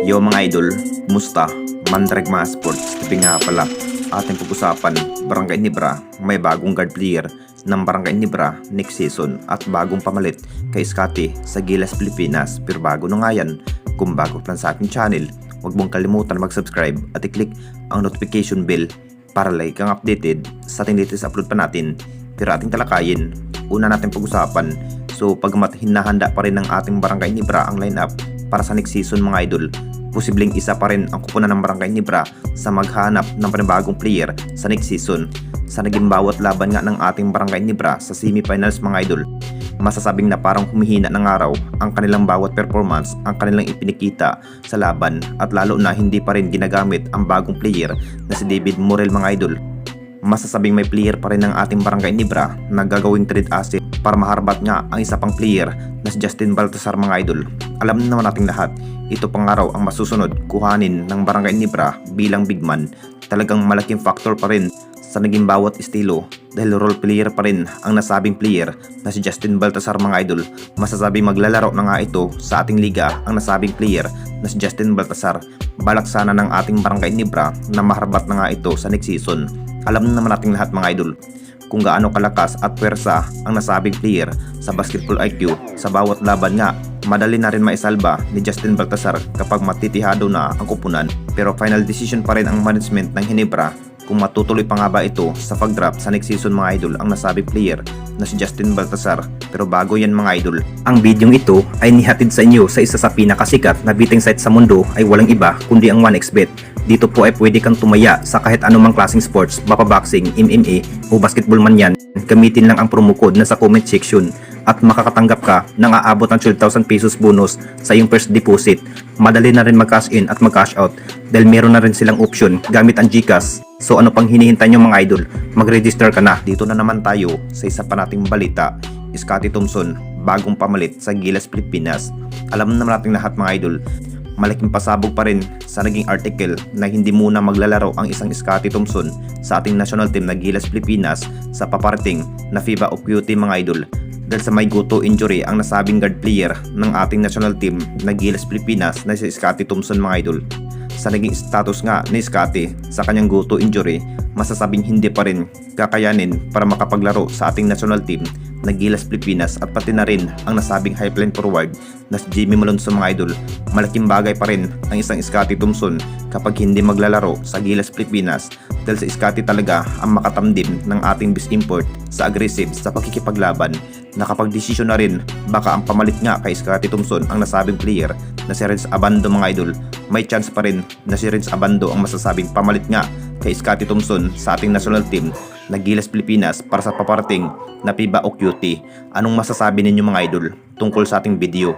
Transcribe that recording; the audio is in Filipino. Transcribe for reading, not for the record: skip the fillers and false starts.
Yo mga idol, musta? Mandrag mga sports, tapi nga pala, ating pag-usapan, Barangay Nibra, may bagong guard player ng Barangay Nibra next season at bagong pamalit kay Scotty sa Gilas Pilipinas. Pero bago na nga yan, kung bago pa lang sa ating channel, huwag mong kalimutan mag-subscribe at i-click ang notification bell para like kang updated sa ating latest upload pa natin. Pero ating talakayin, una natin pag-usapan, so pagmat hinahanda pa rin ng ating Barangay Nibra ang lineup para sa next season mga idol, posibleng isa pa rin ang kupunan ng Barangay Nibra sa maghanap ng panibagong player sa next season. Sa naging bawat laban nga ng ating Barangay Nibra sa semifinals mga idol, masasabing na parang humihina ng araw ang kanilang bawat performance, ang kanilang ipinakita sa laban, at lalo na hindi pa rin ginagamit ang bagong player na si David Morel mga idol. Masasabing may player pa rin ng ating Barangay Nibra na gagawing trade asset para maharbat nga ang isa pang player na si Justin Baltasar mga idol. Alam naman nating lahat, ito pang araw ang masusunod kuhanin ng Barangay Nibra bilang big man. Talagang malaking factor pa rin sa naging bawat estilo dahil role player pa rin ang nasabing player na si Justin Baltasar mga idol. Masasabing maglalaro na nga ito sa ating liga ang nasabing player na si Justin Baltasar. Balak sana ng ating Barangay Nibra na maharbat na nga ito sa next season. Alam naman nating lahat mga idol kung gaano kalakas at pwersa ang nasabing player sa basketball IQ. Sa bawat laban nga, madali na rin maisalba ni Justin Baltasar kapag matitihado na ang kupunan. Pero final decision pa rin ang management ng Ginebra kung matutuloy pa nga ba ito sa pag-draft sa next season mga idol ang nasabing player na si Justin Baltasar. Pero bago yan mga idol, ang bidyong ito ay nihatid sa inyo sa isa sa pinakasikat na betting site sa mundo ay walang iba kundi ang 1xBet. Dito po ay pwede kang tumaya sa kahit anumang klaseng sports, boxing, MMA o basketball man yan. Gamitin lang ang promo code na sa comment section at makakatanggap ka ng aabot ng 12,000 pesos bonus sa iyong first deposit. Madali na rin mag-cash in at mag-cash out dahil meron na rin silang option gamit ang GCash. So ano pang hinihintay nyo mga idol? Mag-register ka na. Dito na naman tayo sa isa pa nating balita. Scotty Thompson, bagong pamalit sa Gilas Pilipinas. Alam naman natin lahat mga idol, malaking pasabog pa rin sa naging article na hindi muna maglalaro ang isang Scotty Thompson sa ating national team na Gilas Pilipinas sa paparating na FIBA of Beauty mga idol. Dahil sa may guto injury ang nasabing guard player ng ating national team na Gilas Pilipinas na si Scotty Thompson mga idol. Sa naging status nga ni Scotty sa kanyang guto injury, masasabing hindi pa rin kakayanin para makapaglaro sa ating national team na Gilas Pilipinas, at pati na rin ang nasabing highline forward na si Jimmy Malonzo mga idol. Malaking bagay pa rin ang isang Scotty Thompson kapag hindi maglalaro sa Gilas Pilipinas dahil si Scotty talaga ang makatamdim ng ating best import sa aggressive sa pakikipaglaban. Nakapag-desisyon na rin baka ang pamalit nga kay Scotty Thompson ang nasabing player na si Renz Abando mga idol. May chance pa rin na si Renz Abando ang masasabing pamalit nga kay Scotty Thompson sa ating national team na Gilas Pilipinas para sa paparating na FIBA o QT. Anong masasabi ninyo mga idol tungkol sa ating video?